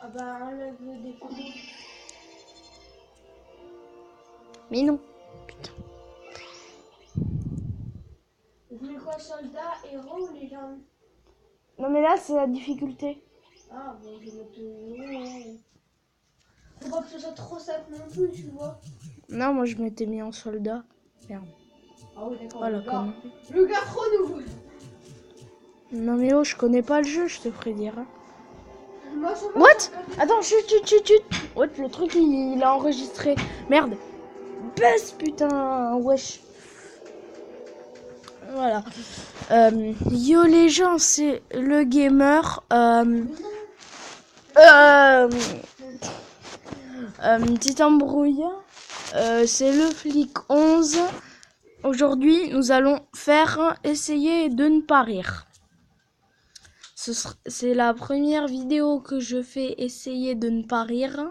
Ah bah enlève des photos. Mais non. Je mets quoi, soldat, héros ou légende? Non mais là c'est la difficulté. Ah bon, je vais mettre héros. Faut pas que ce soit trop simple non plus, tu vois. Non, moi je m'étais mis en soldat. Merde. Ah oui, d'accord, Oh la le gars. connerie. Le gars trop nouveau. Non mais oh, je connais pas le jeu, je te ferai dire. Hein. Moi, ça va, What? j'ai regardé. Attends, chut. What, le truc il a enregistré. Merde. Baisse putain, wesh. Voilà. Yo les gens, c'est le gamer. Petit embrouille. C'est le flic 11. Aujourd'hui, nous allons faire essayer de ne pas rire. C'est la première vidéo que je fais essayer de ne pas rire.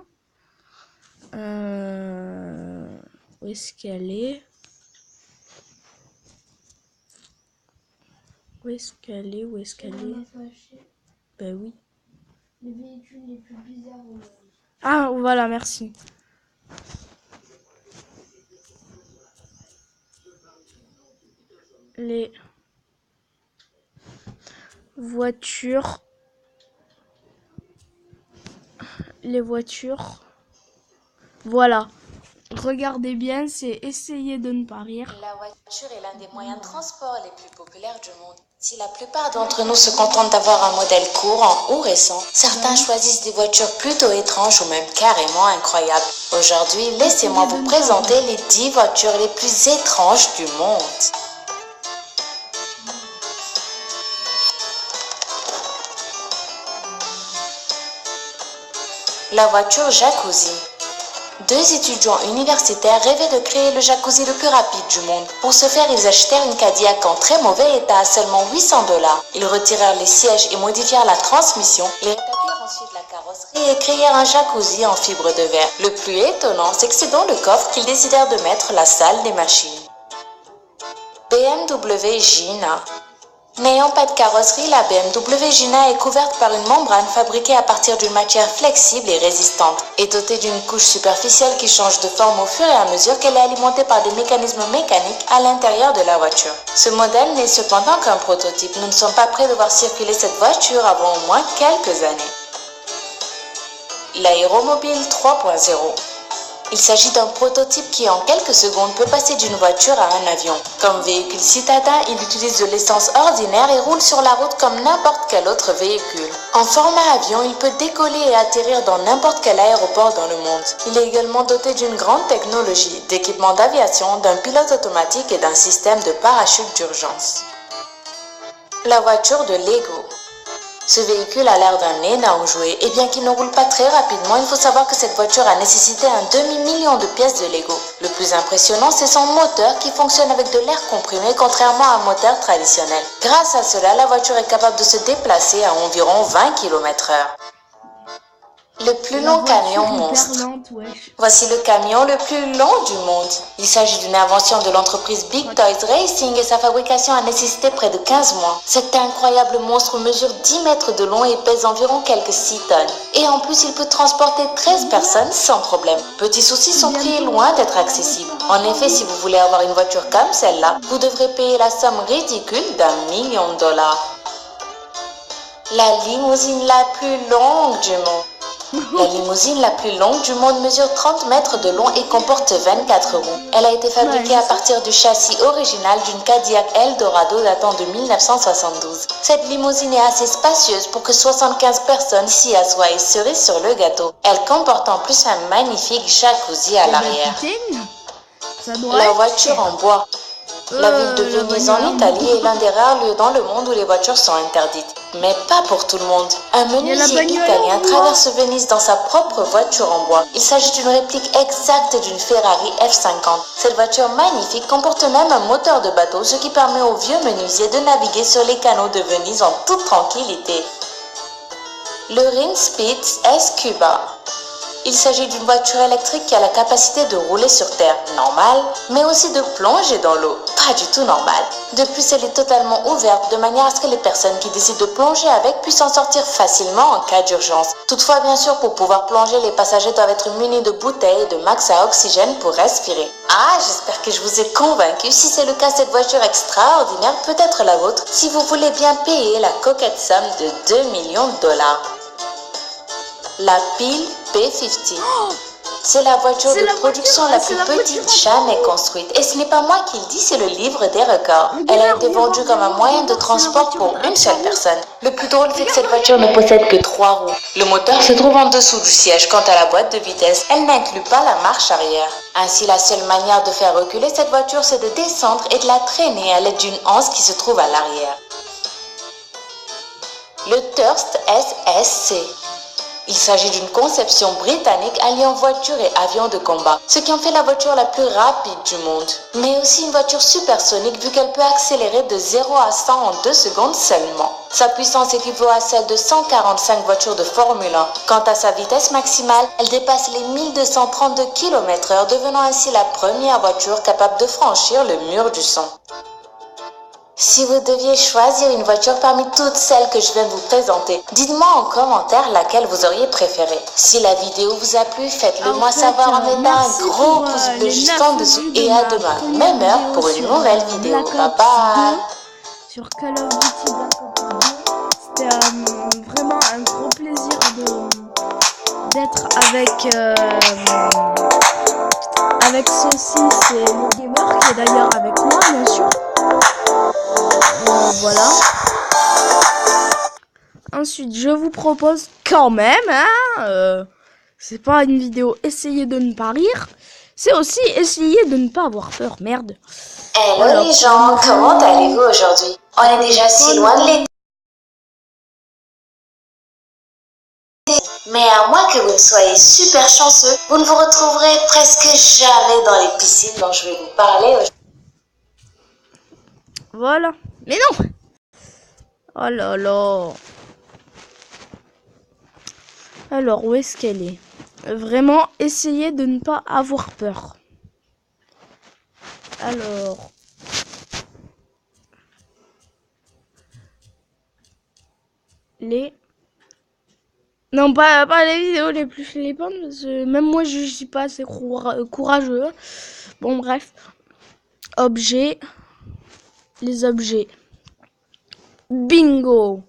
Où est-ce qu'elle est? Où est-ce qu'elle est? Ben oui. Les véhicules les plus bizarres au monde. Ah, voilà, merci. Les voitures. Voilà. Regardez bien, c'est essayer de ne pas rire. La voiture est l'un des moyens de transport les plus populaires du monde. Si la plupart d'entre nous se contentent d'avoir un modèle courant ou récent, certains choisissent des voitures plutôt étranges ou même carrément incroyables. Aujourd'hui, laissez-moi vous présenter les 10 voitures les plus étranges du monde. La voiture jacuzzi. Deux étudiants universitaires rêvaient de créer le jacuzzi le plus rapide du monde. Pour ce faire, ils achetèrent une Cadillac en très mauvais état à seulement $800. Ils retirèrent les sièges et modifièrent la transmission. Ils rétablir ensuite la carrosserie et créèrent un jacuzzi en fibre de verre. Le plus étonnant, c'est que c'est dans le coffre qu'ils décidèrent de mettre la salle des machines. BMW Gina. N'ayant pas de carrosserie, la BMW Gina est couverte par une membrane fabriquée à partir d'une matière flexible et résistante et dotée d'une couche superficielle qui change de forme au fur et à mesure qu'elle est alimentée par des mécanismes mécaniques à l'intérieur de la voiture. Ce modèle n'est cependant qu'un prototype. Nous ne sommes pas prêts de voir circuler cette voiture avant au moins quelques années. L'aéromobile 3.0. Il s'agit d'un prototype qui en quelques secondes peut passer d'une voiture à un avion. Comme véhicule citadin, il utilise de l'essence ordinaire et roule sur la route comme n'importe quel autre véhicule. En format avion, il peut décoller et atterrir dans n'importe quel aéroport dans le monde. Il est également doté d'une grande technologie, d'équipements d'aviation, d'un pilote automatique et d'un système de parachute d'urgence. La voiture de Lego. Ce véhicule a l'air d'un énorme jouet et bien qu'il ne roule pas très rapidement, il faut savoir que cette voiture a nécessité un demi-million de pièces de Lego. Le plus impressionnant, c'est son moteur qui fonctionne avec de l'air comprimé contrairement à un moteur traditionnel. Grâce à cela, la voiture est capable de se déplacer à environ 20 km/h. Le plus long camion monstre. Voici le camion le plus long du monde. Il s'agit d'une invention de l'entreprise Big Toys Racing et sa fabrication a nécessité près de 15 mois. Cet incroyable monstre mesure 10 mètres de long et pèse environ quelques 6 tonnes. Et en plus, il peut transporter 13 personnes sans problème. Petit souci, son prix est loin d'être accessible. En effet, si vous voulez avoir une voiture comme celle-là, vous devrez payer la somme ridicule d'1 million de dollars. La limousine la plus longue du monde. La limousine la plus longue du monde mesure 30 mètres de long et comporte 24 roues. Elle a été fabriquée à partir du châssis original d'une Cadillac Eldorado datant de 1972. Cette limousine est assez spacieuse pour que 75 personnes s'y assoient et cerise sur le gâteau. Elle comporte en plus un magnifique jacuzzi à l'arrière. La voiture en bois. La ville de Venise en Italie est l'un des rares lieux dans le monde où les voitures sont interdites. Mais pas pour tout le monde. Un menuisier italien traverse Venise dans sa propre voiture en bois. Il s'agit d'une réplique exacte d'une Ferrari F50. Cette voiture magnifique comporte même un moteur de bateau, ce qui permet au vieux menuisier de naviguer sur les canaux de Venise en toute tranquillité. Le Rinspitz S-Cuba. Il s'agit d'une voiture électrique qui a la capacité de rouler sur terre normale, mais aussi de plonger dans l'eau. pas du tout normale. De plus, elle est totalement ouverte de manière à ce que les personnes qui décident de plonger avec puissent en sortir facilement en cas d'urgence. Toutefois, bien sûr, pour pouvoir plonger, les passagers doivent être munis de bouteilles et de max à oxygène pour respirer. Ah, j'espère que je vous ai convaincu. Si c'est le cas, cette voiture extraordinaire peut être la vôtre si vous voulez bien payer la coquette somme de 2 millions de dollars. La pile P50. C'est la voiture de production la plus petite jamais construite. Et ce n'est pas moi qui le dis, c'est le livre des records. Elle a été vendue comme un moyen de transport pour une seule personne. Le plus drôle, c'est que cette voiture ne possède que 3 roues. Le moteur se trouve en dessous du siège. Quant à la boîte de vitesse, elle n'inclut pas la marche arrière. Ainsi, la seule manière de faire reculer cette voiture, c'est de descendre et de la traîner à l'aide d'une anse qui se trouve à l'arrière. Le Thirst SSC. Il s'agit d'une conception britannique alliant voiture et avion de combat, ce qui en fait la voiture la plus rapide du monde. Mais aussi une voiture supersonique vu qu'elle peut accélérer de 0 à 100 en 2 secondes seulement. Sa puissance équivaut à celle de 145 voitures de Formule 1. Quant à sa vitesse maximale, elle dépasse les 1232 km/h, devenant ainsi la première voiture capable de franchir le mur du son. Si vous deviez choisir une voiture parmi toutes celles que je viens de vous présenter, dites-moi en commentaire laquelle vous auriez préférée. Si la vidéo vous a plu, faites-le moi savoir en mettant un gros pouce bleu juste en dessous. Et à demain, même heure pour une nouvelle vidéo. Bye bye. Sur Call of Duty Black Ops 2. C'était vraiment un gros plaisir d'être avec Saucisse et le gamer qui est d'ailleurs avec moi bien sûr. Voilà. Ensuite, je vous propose quand même, c'est pas une vidéo essayer de ne pas rire, c'est aussi essayer de ne pas avoir peur, merde. Hello les gens, comment allez-vous aujourd'hui? On est déjà si loin de l'été. Mais à moins que vous ne soyez super chanceux, vous ne vous retrouverez presque jamais dans les piscines dont je vais vous parler aujourd'hui. Voilà. Mais non! Oh là là! Alors, où est-ce qu'elle est? Vraiment, essayez de ne pas avoir peur. Alors... Non, pas les vidéos les plus flippantes, parce que même moi, je suis pas assez courageux. Bon, bref. Objets. Les objets. Bingo!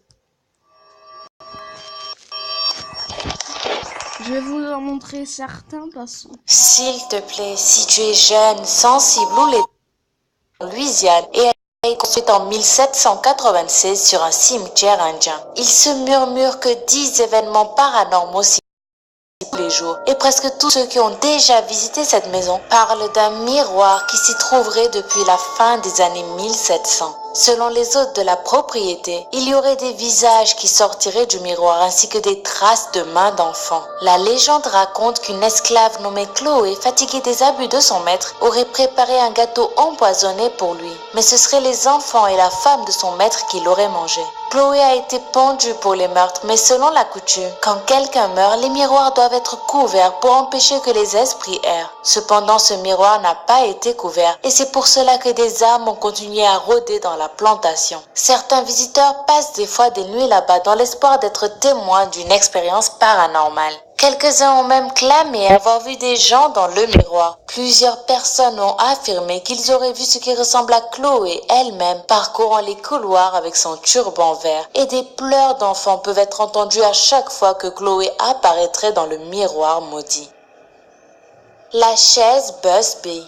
Je vais vous en montrer certains parce que... S'il te plaît, si tu es jeune, sensible ou les... Louisiane et elle est construite en 1796 sur un cimetière indien. Il se murmure que 10 événements paranormaux s'y tous les jours. Et presque tous ceux qui ont déjà visité cette maison parlent d'un miroir qui s'y trouverait depuis la fin des années 1700. Selon les hôtes de la propriété, il y aurait des visages qui sortiraient du miroir ainsi que des traces de mains d'enfants. La légende raconte qu'une esclave nommée Chloé, fatiguée des abus de son maître, aurait préparé un gâteau empoisonné pour lui. Mais ce seraient les enfants et la femme de son maître qui l'auraient mangé. Chloé a été pendue pour les meurtres, mais selon la coutume, quand quelqu'un meurt, les miroirs doivent être couverts pour empêcher que les esprits errent. Cependant, ce miroir n'a pas été couvert et c'est pour cela que des âmes ont continué à rôder dans la plantation. Certains visiteurs passent des fois des nuits là-bas dans l'espoir d'être témoins d'une expérience paranormale. Quelques-uns ont même clamé avoir vu des gens dans le miroir. Plusieurs personnes ont affirmé qu'ils auraient vu ce qui ressemble à Chloé elle-même parcourant les couloirs avec son turban vert. Et des pleurs d'enfants peuvent être entendus à chaque fois que Chloé apparaîtrait dans le miroir maudit. La chaise Busby.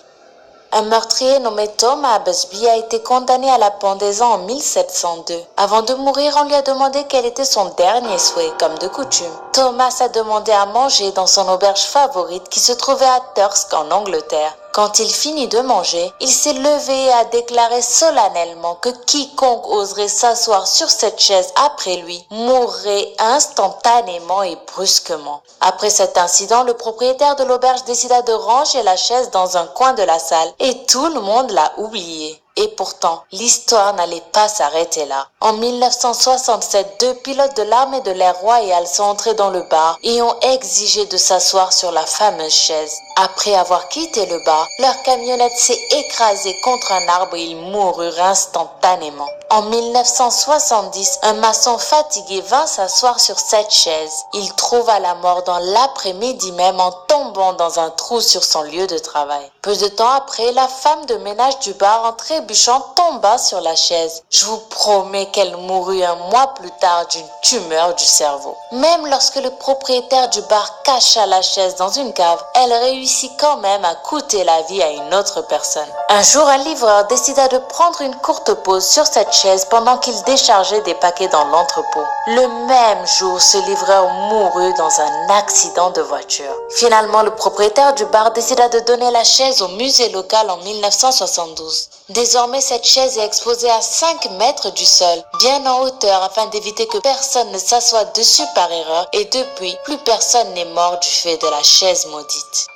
Un meurtrier nommé Thomas Busby a été condamné à la pendaison en 1702. Avant de mourir, on lui a demandé quel était son dernier souhait, comme de coutume. Thomas a demandé à manger dans son auberge favorite qui se trouvait à Thirsk en Angleterre. Quand il finit de manger, il s'est levé et a déclaré solennellement que quiconque oserait s'asseoir sur cette chaise après lui mourrait instantanément et brusquement. Après cet incident, le propriétaire de l'auberge décida de ranger la chaise dans un coin de la salle et tout le monde l'a oublié. Et pourtant, l'histoire n'allait pas s'arrêter là. En 1967, 2 pilotes de l'armée de l'air royale sont entrés dans le bar et ont exigé de s'asseoir sur la fameuse chaise. Après avoir quitté le bar, leur camionnette s'est écrasée contre un arbre et ils moururent instantanément. En 1970, un maçon fatigué vint s'asseoir sur cette chaise. Il trouva la mort dans l'après-midi même en tombant dans un trou sur son lieu de travail. Peu de temps après, la femme de ménage du bar en trébuchant tomba sur la chaise. Je vous promets qu'elle mourut un mois plus tard d'une tumeur du cerveau. Même lorsque le propriétaire du bar cacha la chaise dans une cave, elle réussit quand même à coûter la vie à une autre personne. Un jour, un livreur décida de prendre une courte pause sur cette chaise pendant qu'il déchargeait des paquets dans l'entrepôt. Le même jour, ce livreur mourut dans un accident de voiture. Finalement, le propriétaire du bar décida de donner la chaise au musée local en 1972. Désormais, cette chaise est exposée à 5 mètres du sol, bien en hauteur afin d'éviter que personne ne s'assoie dessus par erreur, et depuis, plus personne n'est mort du fait de la chaise maudite.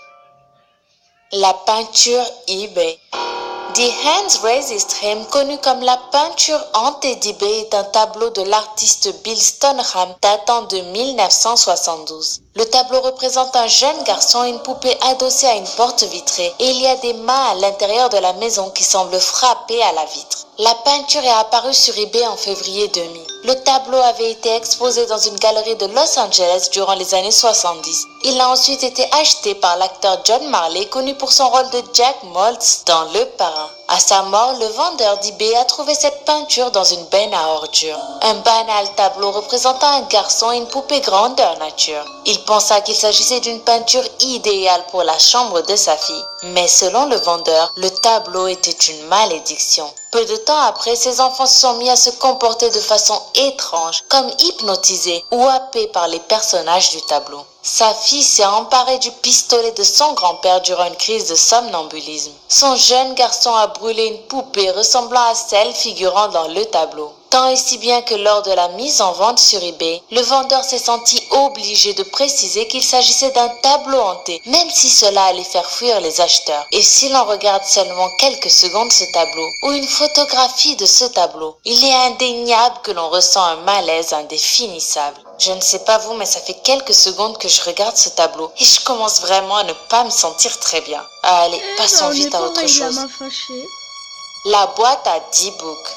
La peinture eBay. The Hands Raised Stream, connu comme la peinture hantée d'eBay, est un tableau de l'artiste Bill Stoneham datant de 1972. Le tableau représente un jeune garçon et une poupée adossée à une porte vitrée, et il y a des mains à l'intérieur de la maison qui semblent frapper à la vitre. La peinture est apparue sur eBay en février 2000. Le tableau avait été exposé dans une galerie de Los Angeles durant les années 70. Il a ensuite été acheté par l'acteur John Marley, connu pour son rôle de Jack Maltz dans Le Parrain. À sa mort, le vendeur d'eBay a trouvé cette peinture dans une benne à ordures. Un banal tableau représentant un garçon et une poupée grandeur nature. Il pensa qu'il s'agissait d'une peinture idéale pour la chambre de sa fille. Mais selon le vendeur, le tableau était une malédiction. Peu de temps après, ses enfants se sont mis à se comporter de façon étrange, comme hypnotisés ou happés par les personnages du tableau. Sa fille s'est emparée du pistolet de son grand-père durant une crise de somnambulisme. Son jeune garçon a brûlé une poupée ressemblant à celle figurant dans le tableau. Tant et si bien que lors de la mise en vente sur eBay, le vendeur s'est senti obligé de préciser qu'il s'agissait d'un tableau hanté, même si cela allait faire fuir les acheteurs. Et si l'on regarde seulement quelques secondes ce tableau, ou une photographie de ce tableau, il est indéniable que l'on ressent un malaise indéfinissable. Je ne sais pas vous, mais ça fait quelques secondes que je regarde ce tableau et je commence vraiment à ne pas me sentir très bien. Allez, passons vite à autre chose. La boîte à 10 books.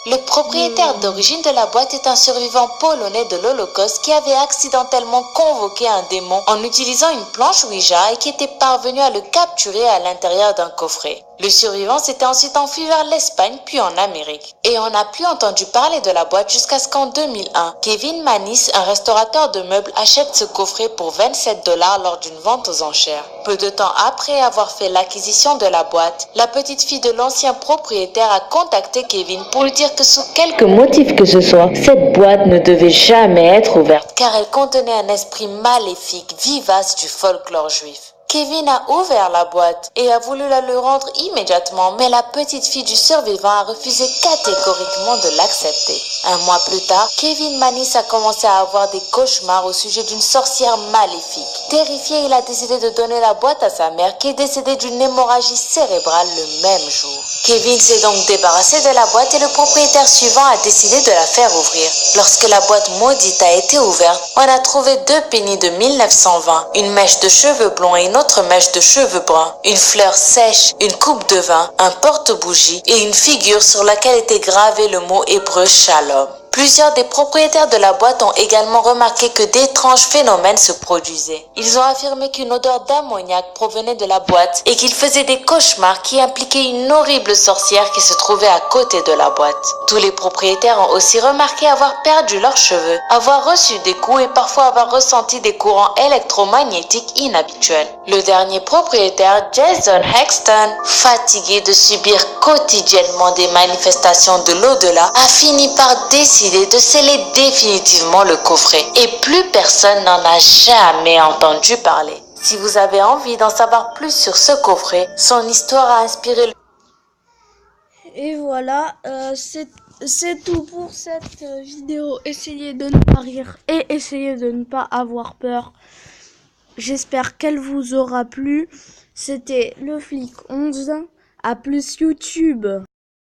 Le propriétaire d'origine de la boîte est un survivant polonais de l'Holocauste qui avait accidentellement convoqué un démon en utilisant une planche Ouija et qui était parvenu à le capturer à l'intérieur d'un coffret. Le survivant s'était ensuite enfui vers l'Espagne puis en Amérique. Et on n'a plus entendu parler de la boîte jusqu'à ce qu'en 2001, Kevin Manis, un restaurateur de meubles, achète ce coffret pour 27 $ lors d'une vente aux enchères. Peu de temps après avoir fait l'acquisition de la boîte, la petite fille de l'ancien propriétaire a contacté Kevin pour lui dire que sous quelque motif que ce soit, cette boîte ne devait jamais être ouverte car elle contenait un esprit maléfique vivace du folklore juif. Kevin a ouvert la boîte et a voulu la lui rendre immédiatement, mais la petite fille du survivant a refusé catégoriquement de l'accepter. Un mois plus tard, Kevin Manis a commencé à avoir des cauchemars au sujet d'une sorcière maléfique. Terrifié, il a décidé de donner la boîte à sa mère qui est décédée d'une hémorragie cérébrale le même jour. Kevin s'est donc débarrassé de la boîte et le propriétaire suivant a décidé de la faire ouvrir. Lorsque la boîte maudite a été ouverte, on a trouvé 2 pennies de 1920, une mèche de cheveux blonds et une autre mèche de cheveux bruns, une fleur sèche, une coupe de vin, un porte-bougie et une figure sur laquelle était gravé le mot hébreu Shalom. Plusieurs des propriétaires de la boîte ont également remarqué que d'étranges phénomènes se produisaient. Ils ont affirmé qu'une odeur d'ammoniac provenait de la boîte et qu'ils faisaient des cauchemars qui impliquaient une horrible sorcière qui se trouvait à côté de la boîte. Tous les propriétaires ont aussi remarqué avoir perdu leurs cheveux, avoir reçu des coups et parfois avoir ressenti des courants électromagnétiques inhabituels. Le dernier propriétaire, Jason Hexton, fatigué de subir quotidiennement des manifestations de l'au-delà, a fini par décider de sceller définitivement le coffret et plus personne n'en a jamais entendu parler. Si vous avez envie d'en savoir plus sur ce coffret, son histoire a inspiré. Et voilà, c'est tout pour cette vidéo. Essayez de ne pas rire et essayez de ne pas avoir peur. J'espère qu'elle vous aura plu. C'était le Flic 11. À plus YouTube.